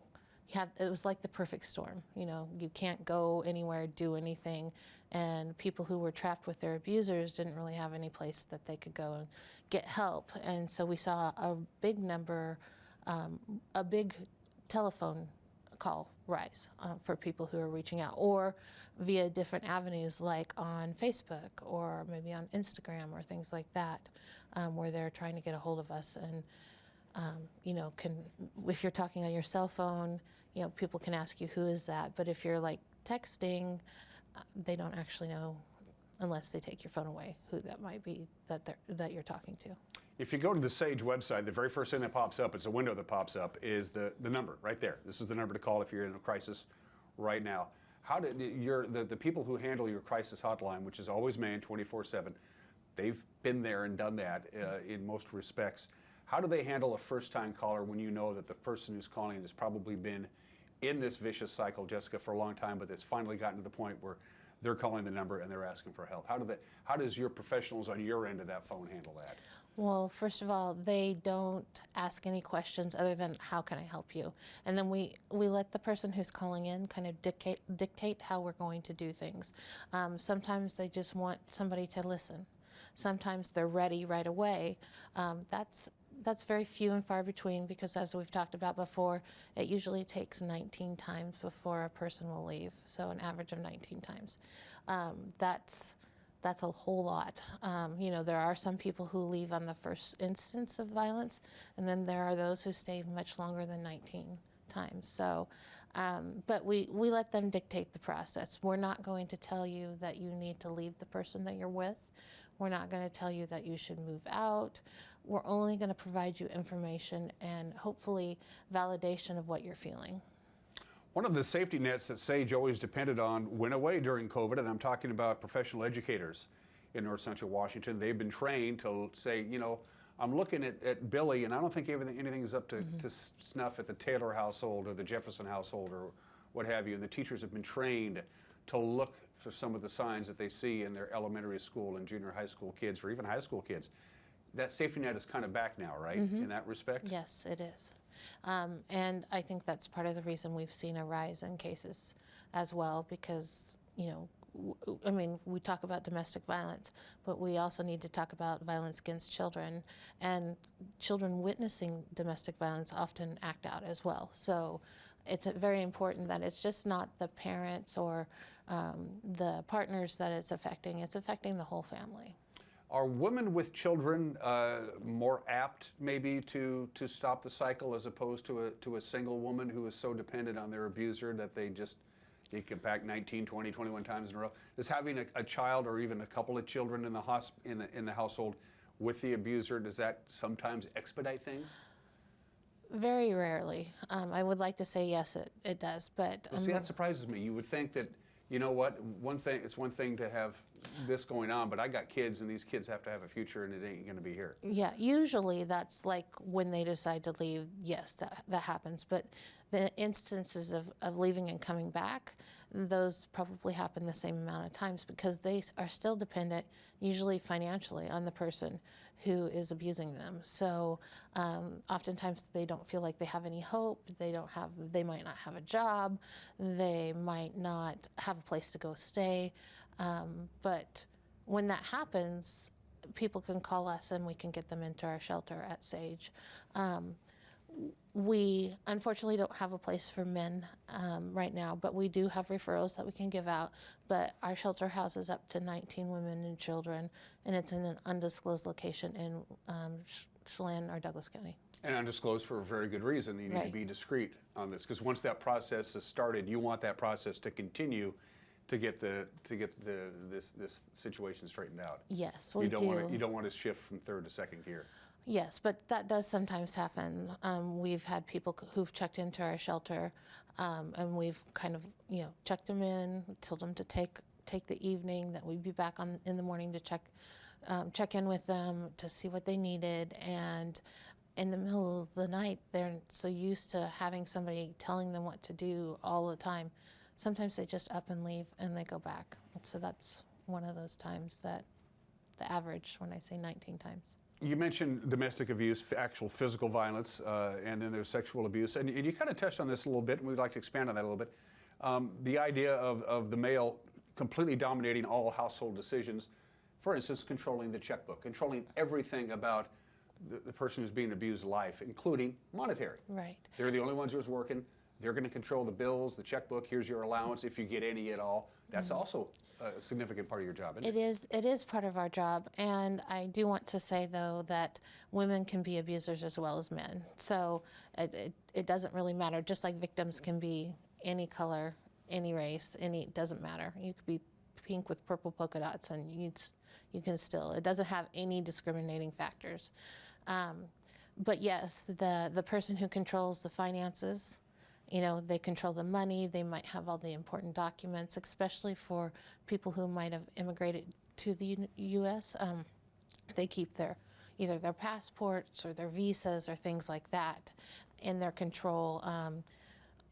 have, it was like the perfect storm. You know, you can't go anywhere, do anything, and people who were trapped with their abusers didn't really have any place that they could go and get help. And so we saw a big number, a big telephone call rise for people who are reaching out, or via different avenues like on Facebook or maybe on Instagram or things like that, where they're trying to get a hold of us. And you know, if you're talking on your cell phone, you know, people can ask you who is that. But if you're like texting, they don't actually know unless they take your phone away who that might be that you're talking to. If you go to the SAGE website, the very first thing that pops up, it's a window that pops up, is the number right there. This is the number to call if you're in a crisis right now. How did the people who handle your crisis hotline, which is always manned 24/7, they've been there and done that in most respects. How do they handle a first-time caller when you know that the person who's calling has probably been in this vicious cycle, Jessica, for a long time, but it's finally gotten to the point where they're calling the number and they're asking for help? How does your professionals on your end of that phone handle that? Well, first of all, they don't ask any questions other than, how can I help you? And then we let the person who's calling in kind of dictate how we're going to do things. Sometimes they just want somebody to listen. Sometimes they're ready right away. That's very few and far between, because as we've talked about before, it usually takes 19 times before a person will leave. So an average of 19 times. That's a whole lot. You know, there are some people who leave on the first instance of violence, and then there are those who stay much longer than 19 times. So, but we let them dictate the process. We're not going to tell you that you need to leave the person that you're with. We're not going to tell you that you should move out. We're only going to provide you information and hopefully validation of what you're feeling. One of the safety nets that SAGE always depended on went away during COVID, and I'm talking about professional educators in North Central Washington. They've been trained to say, you know, I'm looking at Billy, and I don't think anything is up to snuff at the Taylor household or the Jefferson household or what have you. And the teachers have been trained to look for some of the signs that they see in their elementary school and junior high school kids, or even high school kids. That safety net is kind of back now, right, in that respect? Yes, it is. And I think that's part of the reason we've seen a rise in cases as well, because, you know, I mean, we talk about domestic violence, but we also need to talk about violence against children, and children witnessing domestic violence often act out as well. So it's very important that it's just not the parents or the partners that it's affecting the whole family. Are women with children more apt maybe to stop the cycle as opposed to a single woman who is so dependent on their abuser that they come back 19, 20, 21 times in a row? Does having a child or even a couple of children in the household with the abuser, does that sometimes expedite things? Very rarely. I would like to say yes, it does, but well, see, that surprises me. You would think that, you know what, it's one thing to have this going on, but I got kids and these kids have to have a future and it ain't going to be here. Yeah, usually that's like when they decide to leave, yes, that happens. But the instances of leaving and coming back, those probably happen the same amount of times because they are still dependent, usually financially, on the person who is abusing them. So oftentimes they don't feel like they have any hope. They might not have a job. They might not have a place to go stay. But when that happens, people can call us and we can get them into our shelter at Sage. We unfortunately don't have a place for men right now, but we do have referrals that we can give out. But our shelter houses up to 19 women and children, and it's in an undisclosed location in Chelan or Douglas County. And undisclosed for a very good reason. You need to be discreet on this, because once that process is started, you want that process to continue to get this situation straightened out. Yes, we do. You don't want to shift from third to second gear. Yes, but that does sometimes happen. We've had people who've checked into our shelter, and we've kind of checked them in, told them to take the evening, that we'd be back in the morning to check in with them to see what they needed. And in the middle of the night, they're so used to having somebody telling them what to do all the time. Sometimes they just up and leave and they go back. So that's one of those times that the average, when I say 19 times. You mentioned domestic abuse, actual physical violence, and then there's sexual abuse. And you kind of touched on this a little bit, and we'd like to expand on that a little bit. The idea of the male completely dominating all household decisions, for instance, controlling the checkbook, controlling everything about the person who's being abused life, including monetary. Right. They're the only ones who's working. They're going to control the bills, the checkbook. Here's your allowance if you get any at all. That's also a significant part of your job, isn't it? It is part of our job. And I do want to say, though, that women can be abusers as well as men. So it doesn't really matter. Just like victims can be any color, any race, it doesn't matter. You could be pink with purple polka dots and you can still, it doesn't have any discriminating factors. But yes, the person who controls the finances, they control the money, they might have all the important documents, especially for people who might have immigrated to the U.S. They keep either their passports or their visas or things like that in their control.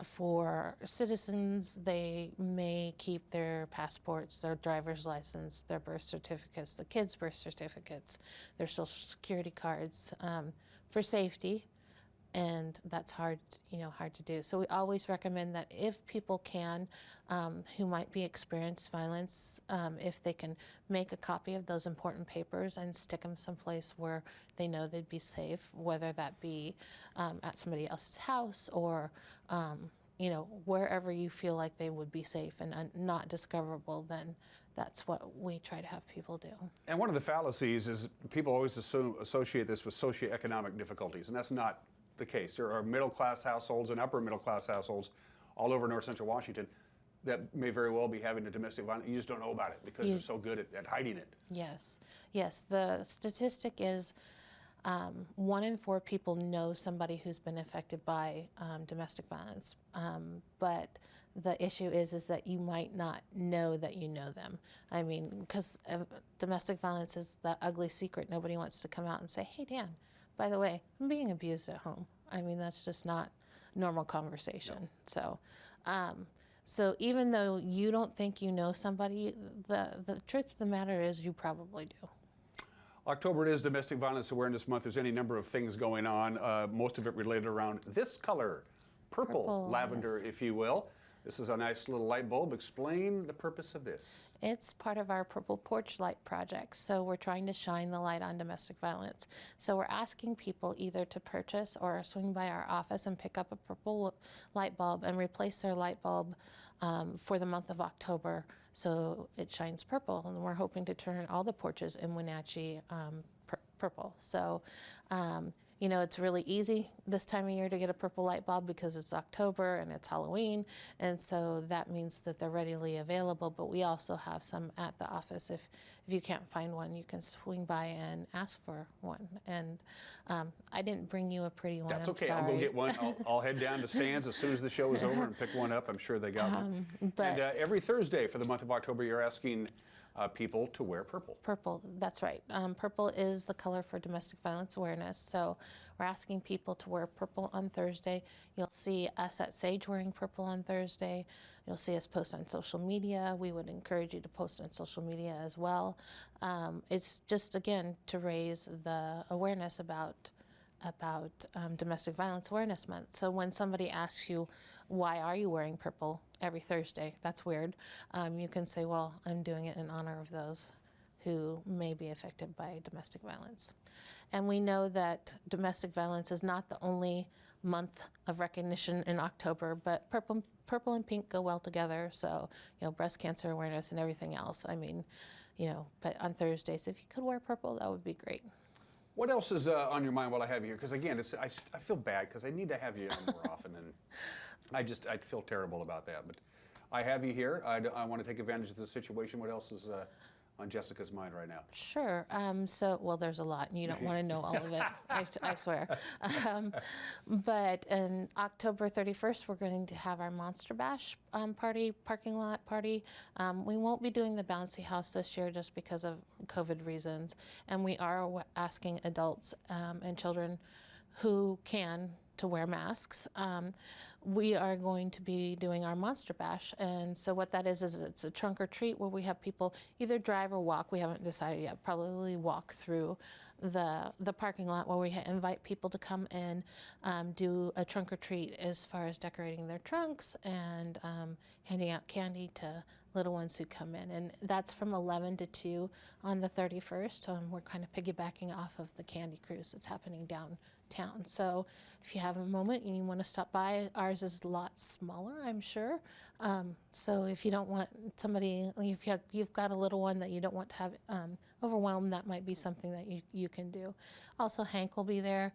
For citizens, they may keep their passports, their driver's license, their birth certificates, the kids' birth certificates, their social security cards for safety. And that's hard to do. So we always recommend that if people can, who might be experienced violence, if they can make a copy of those important papers and stick them someplace where they know they'd be safe, whether that be at somebody else's house or, wherever you feel like they would be safe and not discoverable, then that's what we try to have people do. And one of the fallacies is people always associate this with socioeconomic difficulties, and that's not the case. There are middle-class households and upper-middle-class households all over north central Washington that may very well be having a domestic violence. You just don't know about it because they're so good at hiding it. Yes. The statistic is 1 in 4 people know somebody who's been affected by domestic violence. But the issue is that you might not know that you know them. I mean, because domestic violence is that ugly secret. Nobody wants to come out and say, "Hey, Dan, by the way, I'm being abused at home." I mean, that's just not normal conversation. No. So even though you don't think you know somebody, the truth of the matter is you probably do. October is Domestic Violence Awareness Month. There's any number of things going on, most of it related around this color, purple lavender, yes, if you will. This is a nice little light bulb. Explain the purpose of this. It's part of our Purple Porch Light project. So we're trying to shine the light on domestic violence. So we're asking people either to purchase or swing by our office and pick up a purple light bulb and replace their light bulb for the month of October so it shines purple. And we're hoping to turn all the porches in Wenatchee purple. So you know, it's really easy this time of year to get a purple light bulb because it's October and it's Halloween, and so that means that they're readily available, but we also have some at the office. If you can't find one, you can swing by and ask for one. And I didn't bring you a pretty one. That's I'm okay, sorry. I'll go get one. I'll head down to Stan's as soon as the show is over and pick one up. I'm sure they got one. But and every Thursday for the month of October, you're asking people to wear purple. Purple, that's right. Purple is the color for domestic violence awareness. So we're asking people to wear purple on Thursday. You'll see us at Sage wearing purple on Thursday. You'll see us post on social media. We would encourage you to post on social media as well. It's just, again, to raise the awareness about Domestic Violence Awareness Month. So when somebody asks you, why are you wearing purple every Thursday? That's weird. You can say, well, I'm doing it in honor of those who may be affected by domestic violence. And we know that domestic violence is not the only month of recognition in October, but purple and pink go well together. So, you know, breast cancer awareness and everything else. I mean, you know, but on Thursdays, if you could wear purple, that would be great. What else is on your mind while I have you here? Because again, I feel bad because I need to have you on more often, and I feel terrible about that. But I have you here. I want to take advantage of the situation. What else is on Jessica's mind right now? Sure. Well, there's a lot, and you don't want to know all of it, I swear. But on October 31st, we're going to have our Monster Bash parking lot party. We won't be doing the bouncy house this year just because of COVID reasons, and we are asking adults and children who can to wear masks. We are going to be doing our Monster Bash, and so what that is it's a trunk or treat where we have people either drive or walk. We haven't decided yet. Probably walk through the parking lot where we invite people to come in, do a trunk or treat as far as decorating their trunks and handing out candy to little ones who come in. And that's from 11 to 2 on the 31st. We're kind of piggybacking off of the candy cruise that's happening downtown. So if you have a moment and you want to stop by, ours is a lot smaller, I'm sure. So if you don't want somebody, if you've got a little one that you don't want to have overwhelmed, that might be something that you can do. Also, Hank will be there.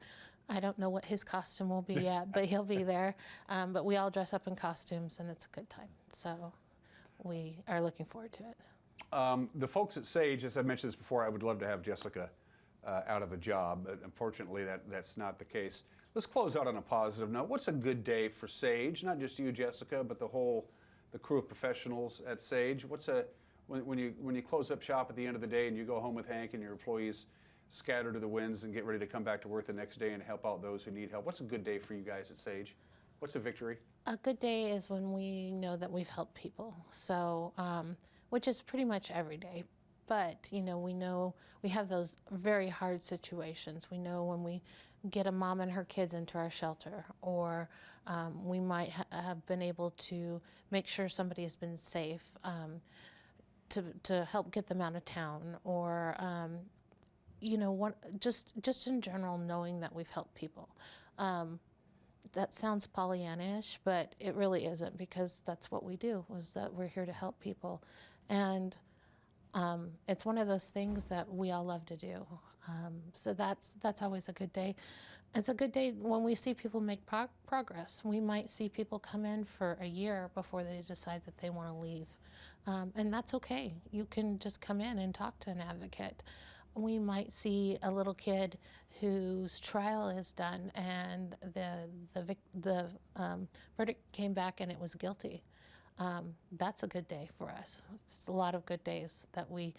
I don't know what his costume will be yet, but he'll be there. But we all dress up in costumes, and it's a good time. So we are looking forward to it. The folks at Sage, as I mentioned this before, I would love to have Jessica out of a job, but unfortunately that's not the case. Let's close out on a positive note. What's a good day for Sage? Not just you, Jessica, but the crew of professionals at Sage. When you close up shop at the end of the day and you go home with Hank and your employees scatter to the winds and get ready to come back to work the next day and help out those who need help? What's a good day for you guys at Sage? What's a victory? A good day is when we know that we've helped people. So, which is pretty much every day. But, you know we have those very hard situations. We know when we get a mom and her kids into our shelter, or we might have been able to make sure somebody has been safe to help get them out of town, or just in general knowing that we've helped people. That sounds Pollyanna-ish, but it really isn't, because that's what we do, was that we're here to help people. And it's one of those things that we all love to do. So that's always a good day. It's a good day when we see people make progress. We might see people come in for a year before they decide that they want to leave. And that's okay. You can just come in and talk to an advocate. We might see a little kid whose trial is done and the verdict came back and it was guilty. That's a good day for us. It's a lot of good days that we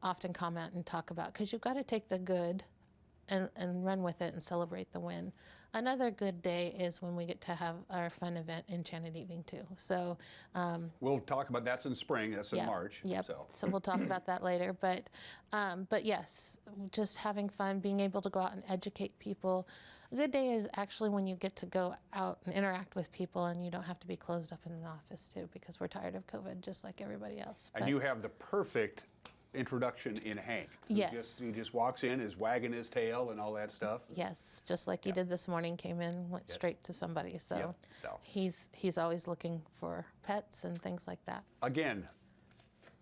often comment and talk about, because you've got to take the good and run with it and celebrate the win. Another good day is when we get to have our fun event, Enchanted Evening too. So we'll talk about that's in spring. That's in March. Yep. So we'll talk about that later. But yes, just having fun, being able to go out and educate people A good day is actually when you get to go out and interact with people and you don't have to be closed up in an office too, because we're tired of COVID just like everybody else. And you have the perfect introduction in Hank. Yes. He just walks in, is wagging his tail and all that stuff. Yes, just like he did this morning, came in, went straight to somebody. So, he's always looking for pets and things like that. Again,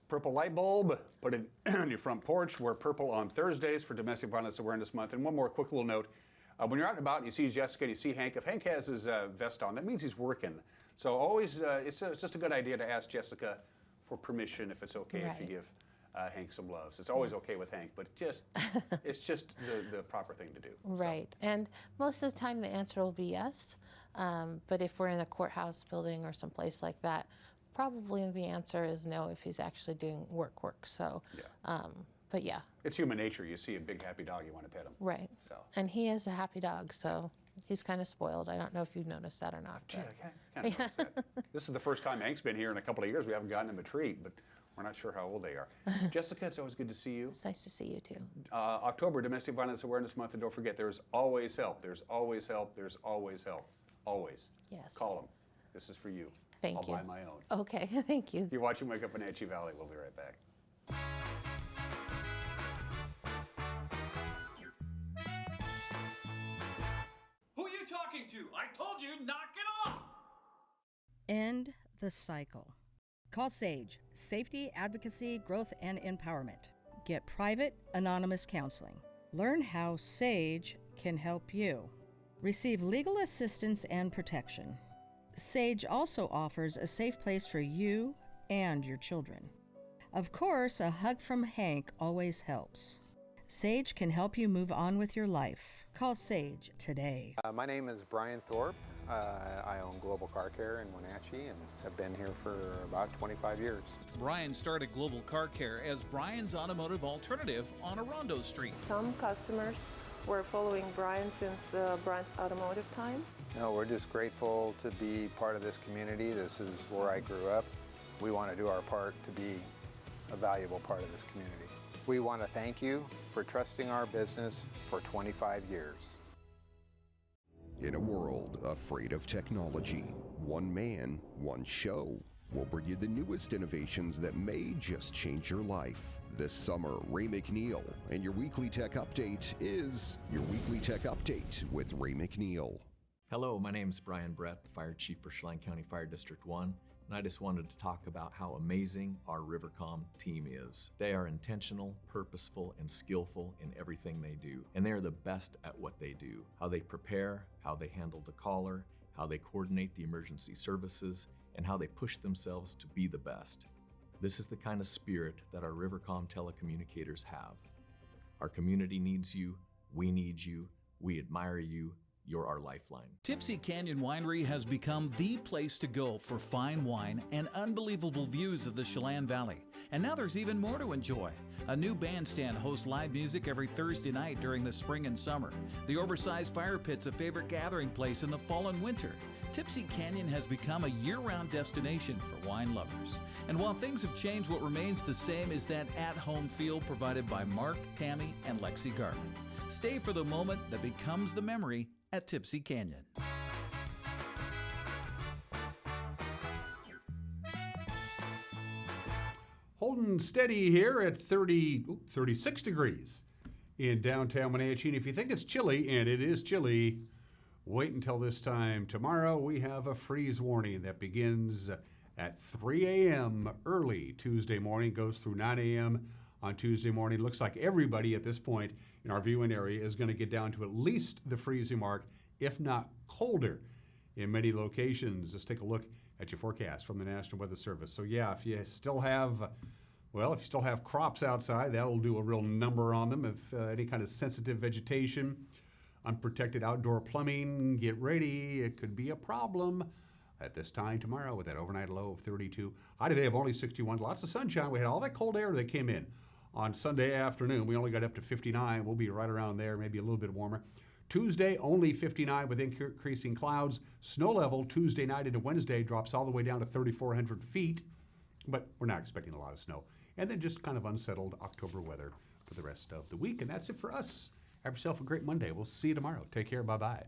purple light bulb, put it on your front porch. Wear purple on Thursdays for Domestic Violence Awareness Month. And one more quick little note. When you're out and about and you see Jessica and you see Hank, if Hank has his vest on, that means he's working. So always, it's just a good idea to ask Jessica for permission if it's okay if you give Hank some loves. It's always okay with Hank, but it's just the proper thing to do. Right, and most of the time the answer will be yes, but if we're in a courthouse building or someplace like that, probably the answer is no if he's actually doing work. So, but yeah. It's human nature. You see a big happy dog, you want to pet him. Right, and he is a happy dog, so he's kind of spoiled. I don't know if you've noticed that or not. Gee, I kind of noticed that. This is the first time Hank's been here in a couple of years. We haven't gotten him a treat, but we're not sure how old they are. Jessica, it's always good to see you. It's nice to see you too. October, Domestic Violence Awareness Month, and don't forget, there's always help. There's always help. There's always help. Always. Yes. Call them. This is for you. Thank you. I'll buy my own. Okay, thank you. You're watching Wake Up Wenatchee Valley. We'll be right back. Who are you talking to? I told you, knock it off! End the cycle. Call SAGE, Safety, Advocacy, Growth, and Empowerment. Get private, anonymous counseling. Learn how SAGE can help you. Receive legal assistance and protection. SAGE also offers a safe place for you and your children. Of course, a hug from Hank always helps. SAGE can help you move on with your life. Call SAGE today. My name is Brian Thorpe. I own Global Car Care in Wenatchee and have been here for about 25 years. Brian started Global Car Care as Brian's automotive alternative on Orondo Street. Some customers were following Brian since Brian's automotive time. No, we're just grateful to be part of this community. This is where I grew up. We want to do our part to be a valuable part of this community. We want to thank you for trusting our business for 25 years. In a world afraid of technology, one man, one show will bring you the newest innovations that may just change your life. This summer, Ray McNeil and your Weekly Tech Update is your Weekly Tech Update with Ray McNeil. Hello, my name is Brian Brett, Fire Chief for Chelan County Fire District 1. And I just wanted to talk about how amazing our Rivercom team is. They are intentional, purposeful, and skillful in everything they do. And they are the best at what they do. How they prepare, how they handle the caller, how they coordinate the emergency services, and how they push themselves to be the best. This is the kind of spirit that our Rivercom telecommunicators have. Our community needs you, we need you, we admire you, you're our lifeline. Tipsy Canyon Winery has become the place to go for fine wine and unbelievable views of the Chelan Valley. And now there's even more to enjoy. A new bandstand hosts live music every Thursday night during the spring and summer. The oversized fire pit's a favorite gathering place in the fall and winter. Tipsy Canyon has become a year-round destination for wine lovers. And while things have changed, what remains the same is that at-home feel provided by Mark, Tammy, and Lexi Garland. Stay for the moment that becomes the memory at Tipsy Canyon. Holding steady here at 36 degrees in downtown Wenatchee. And if you think it's chilly, and it is chilly, wait until this time tomorrow. We have a freeze warning that begins at 3 a.m. early Tuesday morning, goes through 9 a.m. on Tuesday morning. Looks like everybody at this point in our viewing area is going to get down to at least the freezing mark, if not colder in many locations. Let's take a look at your forecast from the National Weather Service. So yeah, if you still have crops outside, that'll do a real number on them. If any kind of sensitive vegetation, unprotected outdoor plumbing, get ready. It could be a problem at this time tomorrow with that overnight low of 32. High today of only 61. Lots of sunshine. We had all that cold air that came in on Sunday afternoon. We only got up to 59. We'll be right around there, maybe a little bit warmer. Tuesday, only 59 with increasing clouds. Snow level Tuesday night into Wednesday drops all the way down to 3,400 feet, but we're not expecting a lot of snow. And then just kind of unsettled October weather for the rest of the week. And that's it for us Have yourself a great Monday. We'll see you tomorrow. Take care. Bye-bye.